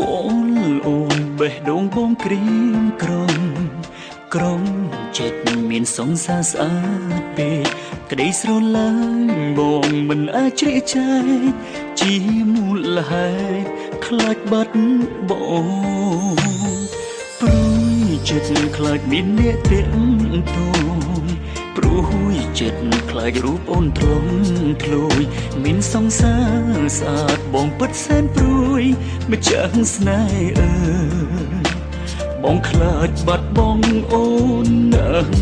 លអូនបេះដូងបងក្រៀមក្រំចិត្តមានសង្សារស្អាតពេកក្តីស្រឡាញ់បងមិនអាចជ្រៀកចែកជាមូលហេតុខ្លាចបាត់បងព្រួយចិត្តខ្លាចមានអ្នកទាំងតងព្រួយចិត្តខ្លាចរូបអូនទ្រង់ធ្លួយមានសង្សារស្អាតបងពិតសែនព្រួយម្ចាស់ស្នេហ៍អើយបងខ្លាចបាត់បងអូនណាស់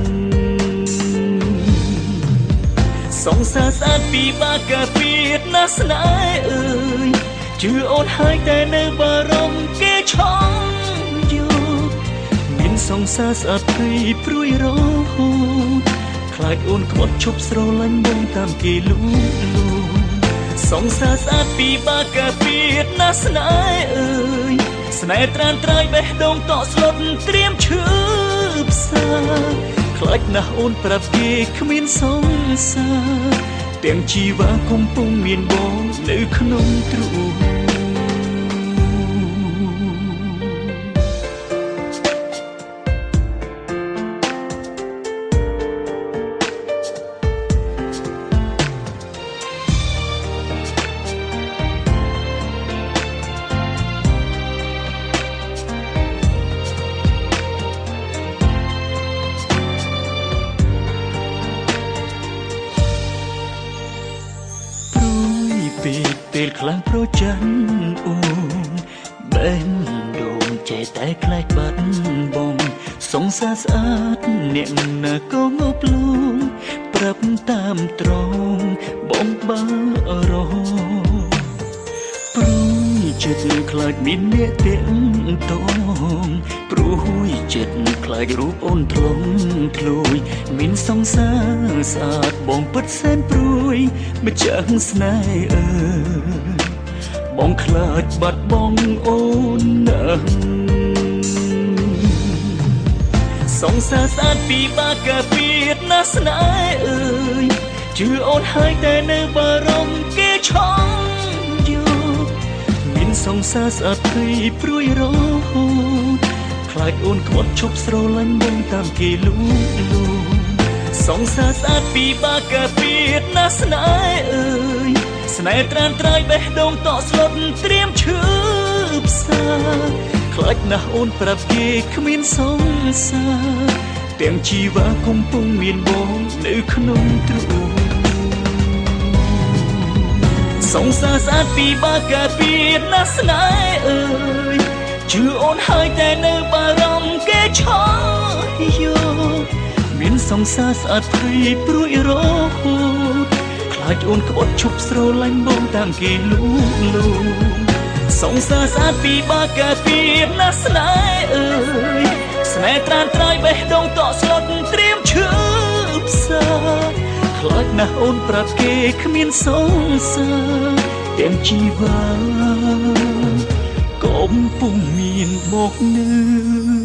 សង្សារស្អាតពីបាកាពីតណាស្នេហ៍អើយជឿអូនហើយតែនៅបារម្ភគេឆងយកមានសង្សារស្អាតពីព្រួយរហូតខ្លាចអូនខ្វាត់ឈប់ស្រឡាញ់បងតាមគេលួងសង្សារស្អាតពីបាកាពីតណាស្នេហ៍អើយស្នេហ៍ត្រានត្រើយបេះដូងតក់ស្លុតត្រៀមឈឺផ្សាខ្លាចណាស់អូនប្រាប់គេគ្មានសង្សារទាំងជីវ៉ាកំពុងមានបងនៅក្នុងទ្រូងពេលខ្លាំងប្រច័នអូនបេះដូងចេះតែខ្លាចបាត់បងសង្សារស្អាតអ្នកណាក៏ងប់លួងប្រាប់តាមត្រង់បងបើរហព្រួយចិត្តខ្លាចមានអ្នកទាំងតងព្រួយចិត្តខ្លាចរូបអូនទ្រង់ធ្លួយមានសង្សារស្អាតបងពិតសែនព្រួយម្ចាស់ស្នេហ៍អើយបងខ្លាចបាត់បងអូនណាស់សង្សារស្អាតពីបាកាពីតណាស្នេហ៍អើយជឿអូនហើយតែនៅបារម្ភគេឆងយកមានសង្សារស្អាតភ័យព្រួយរហូតខ្លាចអូនខ្វាត់ឈប់ស្រឡាញ់បងតាមគេលួងសង្សារស្អាតពីបាកាពីតណាស្នេហ៍អើយស្នេហ៍ត្រានត្រើយបេះដូងតក់ស្លុតត្រៀមឈឺផ្សាខ្លាចណាស់អូនប្រាប់គេគ្មានសង្សារទាំងជីវ៉ាកំពុងមានបងនៅក្នុងទ្រូងសង្សារស្អាតពីបាកាពីតណាស្នេហ៍អើយជឿអូនហើយតែនៅបារម្ភគេឆោយកមានសង្សារស្អាតភ័យព្រួយរហូតខ្លាចអូនក្បត់ឈប់ស្រឡាញ់បងតាមគេលួងសង្សារស្អាតពីបាកាពីតណាស្នេហ៍អើយស្នេហ៍ត្រានត្រើយបេះដូងតក់ស្លុតត្រៀមឈឺផ្សាខ្លាចណាស់អូនប្រាប់គេគ្មានសង្សារទាំងជីវ៉ាកំពុងមានមកនៅ